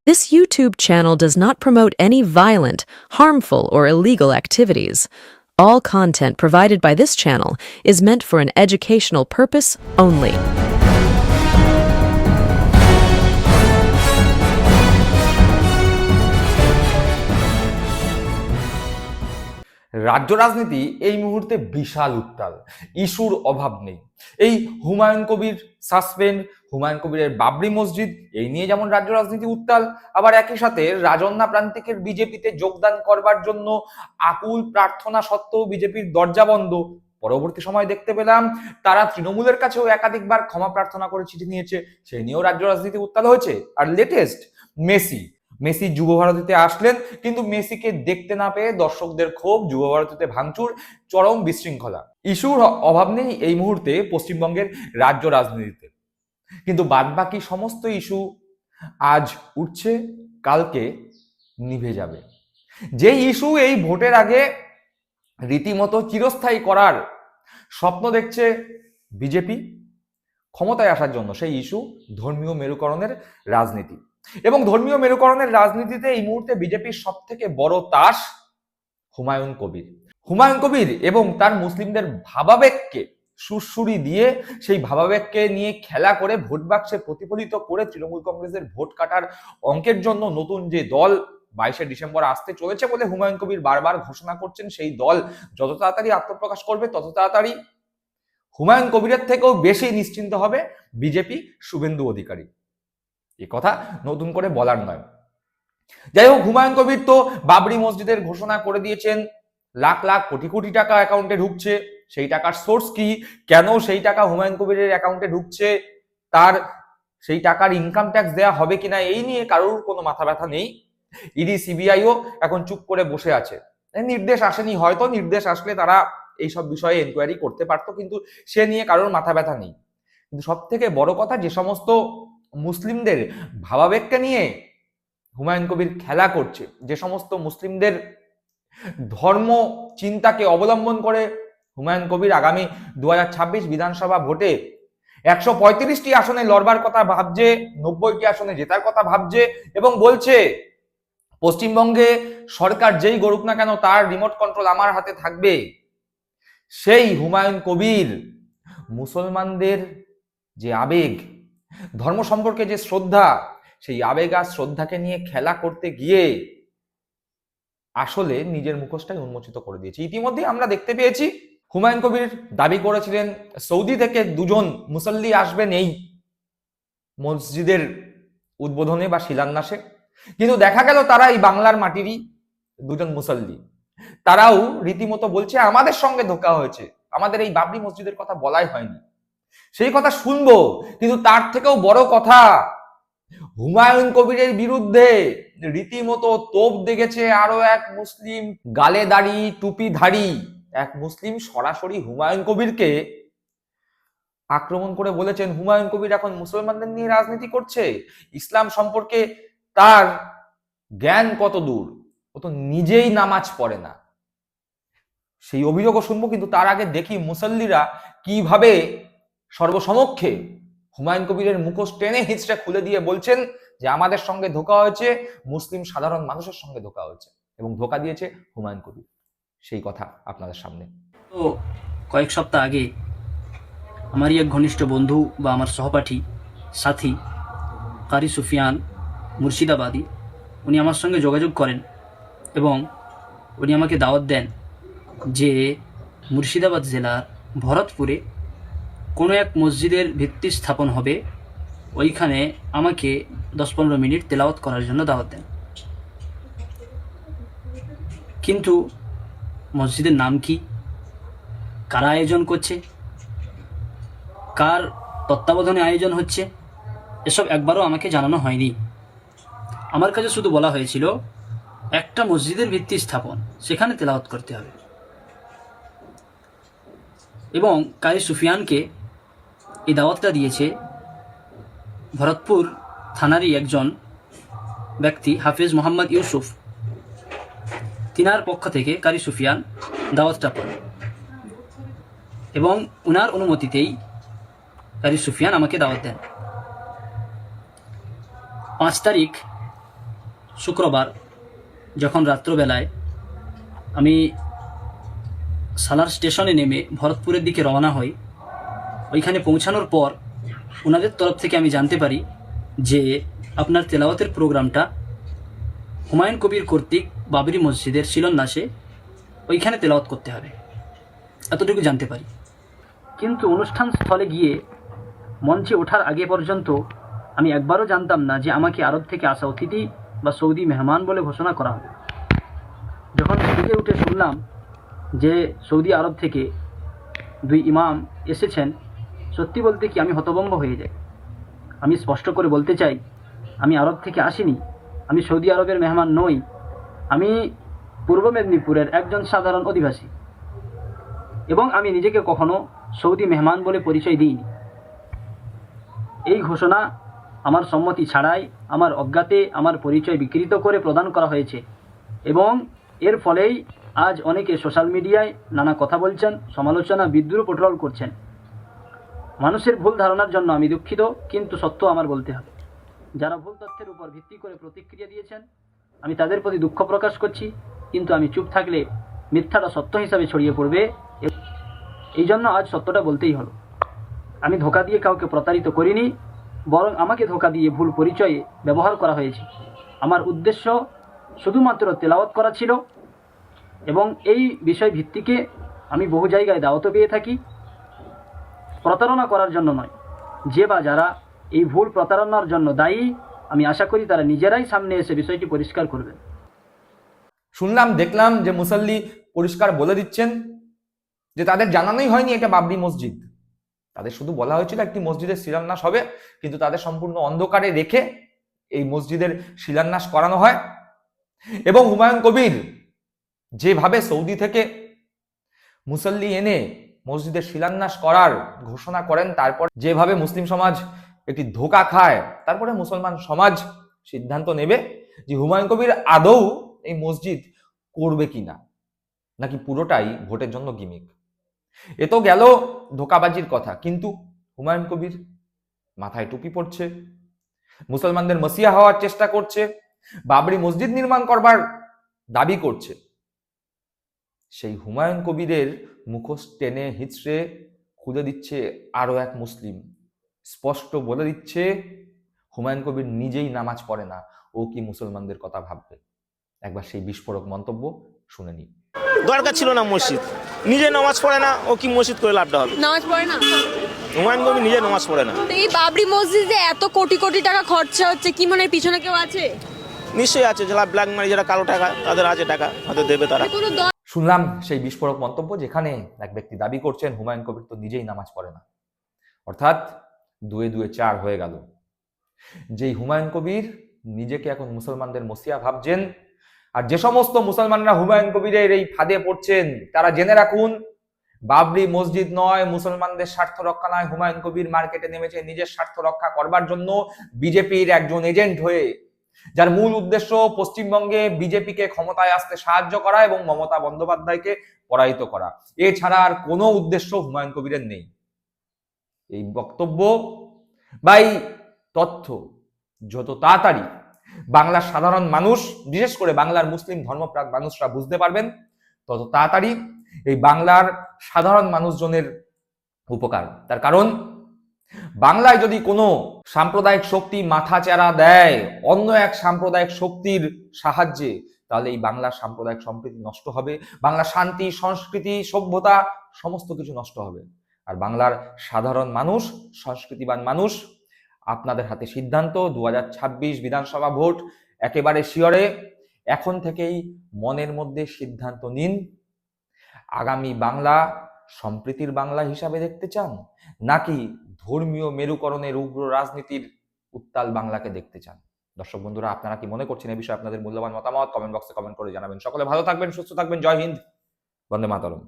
This YouTube channel does not promote any violent, harmful, or illegal activities. All content provided by this channel is meant for an educational purpose only. রাজ্য রাজনীতি এই মুহূর্তে বিশাল উত্তাল, ইস্যুর অভাব নেই। এই হুমায়ুন কবির সাসপেন্ড, হুমায়ুন কবিরের বাবরি মসজিদ, এই নিয়ে যেমন রাজ্য রাজনীতি উত্তাল, আবার একই সাথে রাজন্যা প্রান্তিকের বিজেপিতে যোগদান করবার জন্য আকুল প্রার্থনা সত্ত্বেও বিজেপির দরজা বন্ধ। পরবর্তী সময় দেখতে পেলাম তারা তৃণমূলের কাছেও একাধিকবার ক্ষমা প্রার্থনা করে চিঠি নিয়েছে, সেই নিয়েও রাজ্য রাজনীতি উত্তাল হয়েছে। আর লেটেস্ট মেসি যুব ভারতীতে আসলেন, কিন্তু মেসিকে দেখতে না পেয়ে দর্শকদের ক্ষোভ, যুব ভারতীতে ভাঙচুর, চরম বিশৃঙ্খলা। ইস্যুর অভাব নেই এই মুহূর্তে পশ্চিমবঙ্গের রাজ্য রাজনীতিতে, কিন্তু বাদবাকি সমস্ত ইস্যু আজ উঠছে, কালকে নিভে যাবে। যে ইস্যু এই ভোটের আগে রীতিমতো চিরস্থায়ী করার স্বপ্ন দেখছে বিজেপি ক্ষমতায় আসার জন্য, সেই ইস্যু ধর্মীয় মেরুকরণের রাজনীতি। এবং ধর্মীয় মেরুকরণের রাজনীতিতে এই মুহূর্তে বিজেপির সব থেকে বড় তাস হুমায়ুন কবির এবং তার মুসলিমদের ভাবাবেগকে সুরসুরি দিয়ে, সেই ভাবাবেগকে নিয়ে খেলা করে ভোট বাক্সে প্রতিফলিত করে তৃণমূল কংগ্রেসের ভোট কাটার অঙ্কের জন্য নতুন যে দল 22শে ডিসেম্বর আসতে চলেছে বলে হুমায়ুন কবির বারবার ঘোষণা করছেন, সেই দল যত তাড়াতাড়ি আত্মপ্রকাশ করবে তত তাড়াতাড়ি হুমায়ুন কবিরের থেকেও বেশি নিশ্চিন্ত হবে বিজেপি, শুভেন্দু অধিকারী। এ কথা নতুন করে বলার নয়। যাই হোক, হুমায়ুন কবির তো বাবরি মসজিদের ঘোষণা করে দিয়েছেন, লাখ লাখ কোটি কোটি টাকা অ্যাকাউন্টে ঢুকছে। সেই টাকার সোর্স কি, কেন সেই টাকা হুমায়ুন কবিরের অ্যাকাউন্টে ঢুকছে, তার সেই টাকার ইনকাম ট্যাক্স দেওয়া হবে কিনা, এই নিয়ে কারোর কোনো মাথা ব্যথা নেই। ইডি সিবিআইও এখন চুপ করে বসে আছে। নির্দেশ আসেনি, হয়তো নির্দেশ আসলে তারা এইসব বিষয়ে এনকোয়ারি করতে পারতো, কিন্তু সে নিয়ে কারোর মাথা ব্যথা নেই। কিন্তু সব থেকে বড় কথা, যে সমস্ত মুসলিমদের ভাবাবেগকে নিয়ে হুমায়ুন কবির খেলা করছে, যে সমস্ত মুসলিমদের ধর্ম চিন্তাকে অবলম্বন করে হুমায়ুন কবির আগামী 2026 বিধানসভা ভোটে 135টি আসনে লড়বার কথা ভাবছে, 90টি আসনে জেতার কথা ভাবছে, এবং বলছে পশ্চিমবঙ্গে সরকার যেই গড়ুক না কেন তার রিমোট কন্ট্রোল আমার হাতে থাকবে। সেই হুমায়ুন কবির মুসলমানদের যে আবেগ, ধর্ম সম্পর্কে যে শ্রদ্ধা, সেই আবেগ আর শ্রদ্ধাকে নিয়ে খেলা করতে গিয়ে আসলে নিজের মুখোশটাই উন্মোচিত করে দিয়েছে। ইতিমধ্যে আমরা দেখতে পেয়েছি হুমায়ুন কবির দাবি করেছিলেন সৌদি থেকে 2জন মুসল্লি আসবেন এই মসজিদের উদ্বোধনে বা শিলান্যাসে, কিন্তু দেখা গেল তারা এই বাংলার মাটিরই 2জন মুসল্লি। তারাও রীতিমতো বলছে আমাদের সঙ্গে ধোঁকা হয়েছে, আমাদের এই বাবরি মসজিদের কথা বলাই হয়নি। সেই কথা শুনবো, কিন্তু তার থেকেও বড় কথা, হুমায়ুন কবিরের বিরুদ্ধে রীতিমতো তোপ দেখেছে আরো এক মুসলিম, গালে দাড়ি টুপিধারী এক মুসলিম সরাসরি হুমায়ুন কবিরকে আক্রমণ করে বলেছেন হুমায়ুন কবির এখন মুসলমানদের নিয়ে রাজনীতি করছে, ইসলাম সম্পর্কে তার জ্ঞান কত দূর, ও তো নিজেই নামাজ পড়ে না। সেই অভিযোগও শুনবো, কিন্তু তার আগে দেখি মুসল্লিরা কিভাবে সর্বসমক্ষে হুমায়ুন কবিরের মুখোশ টেনে হিচড়ে খুলে দিয়ে বলছেন যে আমাদের সঙ্গে ধোঁকা হয়েছে, মুসলিম সাধারণ মানুষের সঙ্গে ধোঁকা হয়েছে, এবং ধোঁকা দিয়েছে হুমায়ুন কবির। সেই কথা আপনাদের সামনে। তো কয়েক সপ্তাহ আগে আমারই এক ঘনিষ্ঠ বন্ধু বা আমার সহপাঠী সাথী কারি সুফিয়ান মুর্শিদাবাদী, উনি আমার সঙ্গে যোগাযোগ করেন এবং উনি আমাকে দাওয়াত দেন যে মুর্শিদাবাদ জেলার ভরতপুরে কোনো এক মসজিদের ভিত্তি স্থাপন হবে, ওইখানে আমাকে 10-15 মিনিট তেলাওয়াত করার জন্য দাওয়াত দেন। কিন্তু মসজিদের নাম কি, কারা আয়োজন করছে, কার তত্ত্বাবধানে আয়োজন হচ্ছে, এসব একবারও আমাকে জানানো হয়নি। আমার কাছে শুধু বলা হয়েছিল একটা মসজিদের ভিত্তি স্থাপন, সেখানে তেলাওয়াত করতে হবে। এবং কারি সুফিয়ানকে এই দাওয়াতটা দিয়েছে ভরতপুর থানারই একজন ব্যক্তি হাফেজ মোহাম্মদ ইউসুফ, তিনার পক্ষ থেকে কারি সুফিয়ান দাওয়াতটা পান এবং উনার অনুমতিতেই কারি সুফিয়ান আমাকে দাওয়াত দেন। 5 তারিখ শুক্রবার যখন রাত্রবেলায় আমি সালার স্টেশনে নেমে ভরতপুরের দিকে রওনা হই, ওইখানে পৌঁছানোর পর ওনাদের তরফ থেকে আমি জানতে পারি যে আপনার তেলাওয়াতের প্রোগ্রামটা হুমায়ুন কবির কর্তৃক বাবরি মসজিদের শিলান্যাসে ওইখানে তেলাওয়াত করতে হবে, এতটুকু জানতে পারি। কিন্তু অনুষ্ঠান স্থলে গিয়ে মঞ্চে ওঠার আগে পর্যন্ত আমি একবারও জানতাম না যে আমাকে আরব থেকে আসা অতিথি বা সৌদি মেহমান বলে ঘোষণা করা হবে। যখন স্টেজে উঠে শুনলাম যে সৌদি আরব থেকে 2 ইমাম এসেছেন, সত্যি বলতে কি আমি হতভম্ব হয়ে যাই। আমি স্পষ্ট করে বলতে চাই, আমি আরব থেকে আসিনি, আমি সৌদি আরবের মেহমান নই, আমি পূর্ব মেদিনীপুরের একজন সাধারণ অধিবাসী এবং আমি নিজেকে কখনো সৌদি মেহমান বলে পরিচয় দিইনি। এই ঘোষণা আমার সম্মতি ছাড়াই আমার অজ্ঞাতে আমার পরিচয় বিকৃত করে প্রদান করা হয়েছে এবং এর ফলেই আজ অনেকে সোশ্যাল মিডিয়ায় নানা কথা বলছেন, সমালোচনা বিদ্রুপ পেট্রোল করছেন। মানুষের ভুল ধারণার জন্য আমি দুঃখিত, কিন্তু সত্য আমার বলতে হবে। যারা ভুল তথ্যের উপর ভিত্তি করে প্রতিক্রিয়া দিয়েছেন আমি তাদের প্রতি দুঃখ প্রকাশ করছি, কিন্তু আমি চুপ থাকলে মিথ্যাটা সত্য হিসাবে ছড়িয়ে পড়বে। এই জন্য আজ সত্যটা বলতেই হলো। আমি ধোঁকা দিয়ে কাউকে প্রতারিত করিনি, বরং আমাকে ধোঁকা দিয়ে ভুল পরিচয়ে ব্যবহার করা হয়েছে। আমার উদ্দেশ্য শুধুমাত্র তেলাওয়াত করা ছিল এবং এই বিষয় ভিত্তিকে আমি বহু জায়গায় দাওয়াতও পেয়ে থাকি, প্রতারণা করার জন্য নয়। যে বা যারা এই ভুল প্রতারণার জন্য দায়ী, আমি আশা করি তারা নিজেরাই সামনে এসে বিষয়টি পরিষ্কার করবে। শুনলাম, দেখলাম যে মুসাল্লি পরিষ্কার বলে দিচ্ছেন যে তাদের জানানোই হয়নি এটা বাবরি মসজিদ। তাদের শুধু বলা হয়েছিল একটি মসজিদের শিলান্যাস হবে, কিন্তু তাদের সম্পূর্ণ অন্ধকারে রেখে এই মসজিদের শিলান্যাস করানো হয়। এবং হুমায়ুন কবির যেভাবে সৌদি থেকে মুসল্লি এনে মসজিদের শিলান্যাস করার ঘোষণা করেন, তারপর যেভাবে মুসলিম সমাজ একটি ধোঁকা খায়, তারপরে মুসলমান সমাজ সিদ্ধান্ত নেবে যে হুমায়ুন কবির আদৌ এই মসজিদ করবে কিনা, নাকি পুরোটাই ভোটের জন্য গিমিক। এ তো গেল ধোঁকাবাজির কথা, কিন্তু হুমায়ুন কবির মাথায় টুপি পড়ছে, মুসলমানদের মসিহা হওয়ার চেষ্টা করছে, বাবরি মসজিদ নির্মাণ করবার দাবি করছে। সেই হুমায়ুন কবিরের মুখোশ টেনে হিচড়ে খুলে দিচ্ছে আরো এক মুসলিম, স্পষ্ট বলে দিচ্ছে হুমায়ুন কবির নিজেই নামাজ পড়ে না, ও কি মুসলমানদের কথা ভাববে। একবার সেই বিস্ফোরক মন্তব্য শুনে নি। দরকার ছিল না মসজিদ, নিজে নামাজ পড়ে না, ও কি মসজিদ করে লাভটা হবে? নামাজ পড়ে না, হুমায়ুন কবির নিজে নামাজ পড়ে না। তো এই বাবরি মসজিদে এত কোটি কোটি টাকা খরচা হচ্ছে, কি মনে হয় পিছনে কেউ আছে? নিশ্চয়ই আছে, যারা ব্ল্যাক মানি, যারা কালো টাকা, তাদের আছে টাকা, হয়তো দেবে তারা। কোনো শুনলাম সেই বিস্ফোরক মন্তব্য, যেখানে এক ব্যক্তি দাবি করছেন হুমায়ুন কবির তো নিজেই নামাজ পড়ে না। অর্থাৎ 2 × 2 = 4 হয়ে গেল। যেই হুমায়ুন কবির নিজেকে এখন মুসলমানদের মসিহা ভাবছেন, আর যে সমস্ত মুসলমানরা হুমায়ুন কবিরের এই ফাঁদে পড়ছেন, তারা জেনে রাখুন, বাবরি মসজিদ নয়, মুসলমানদের স্বার্থ রক্ষা নয়, হুমায়ুন কবির মার্কেটে নেমেছে নিজের স্বার্থ রক্ষা করবার জন্য, বিজেপির একজন এজেন্ট হয়ে, যার মূল উদ্দেশ্য পশ্চিমবঙ্গে বিজেপিকে ক্ষমতায় আসতে সাহায্য করা এবং মমতা বন্দ্যোপাধ্যায়কে পরাজিত করা। এছাড়া আর কোনো উদ্দেশ্য হুমায়ুন কবিরের নেই। এই বক্তব্য বা এই তথ্য যত তাড়াতাড়ি বাংলার সাধারণ মানুষ, বিশেষ করে বাংলার মুসলিম ধর্মপ্রাণ মানুষরা বুঝতে পারবেন, তত তাড়াতাড়ি এই বাংলার সাধারণ মানুষজনের উপকার। তার কারণ বাংলায় যদি কোনো সাম্প্রদায়িক শক্তি মাথা চেরা দেয় অন্য এক সাম্প্রদায়িক শক্তির সাহায্যে, তাহলে এই বাংলার সাম্প্রদায়িক সম্প্রীতি নষ্ট হবে, বাংলার শান্তি, সংস্কৃতি, সভ্যতা সমস্ত কিছু নষ্ট হবে। আর বাংলার সাধারণ মানুষ, সংস্কৃতিবান মানুষ, আপনাদের হাতে সিদ্ধান্ত। 2026 বিধানসভা ভোট একেবারে শিওরে। এখন থেকেই মনের মধ্যে সিদ্ধান্ত নিন, আগামী বাংলা সম্প্রীতির বাংলা হিসাবে দেখতে চান, নাকি ধর্মীয় মেরুকরণের উগ্র রাজনীতির উত্তাল বাংলাকে দেখতে চান। দর্শক বন্ধুরা, আপনারা কি মনে করছেন এই বিষয়ে আপনাদের মূল্যবান মতামত কমেন্ট বক্সে কমেন্ট করে জানাবেন। সকলে ভালো থাকবেন, সুস্থ থাকবেন। জয় হিন্দ, বন্দে মাতরম।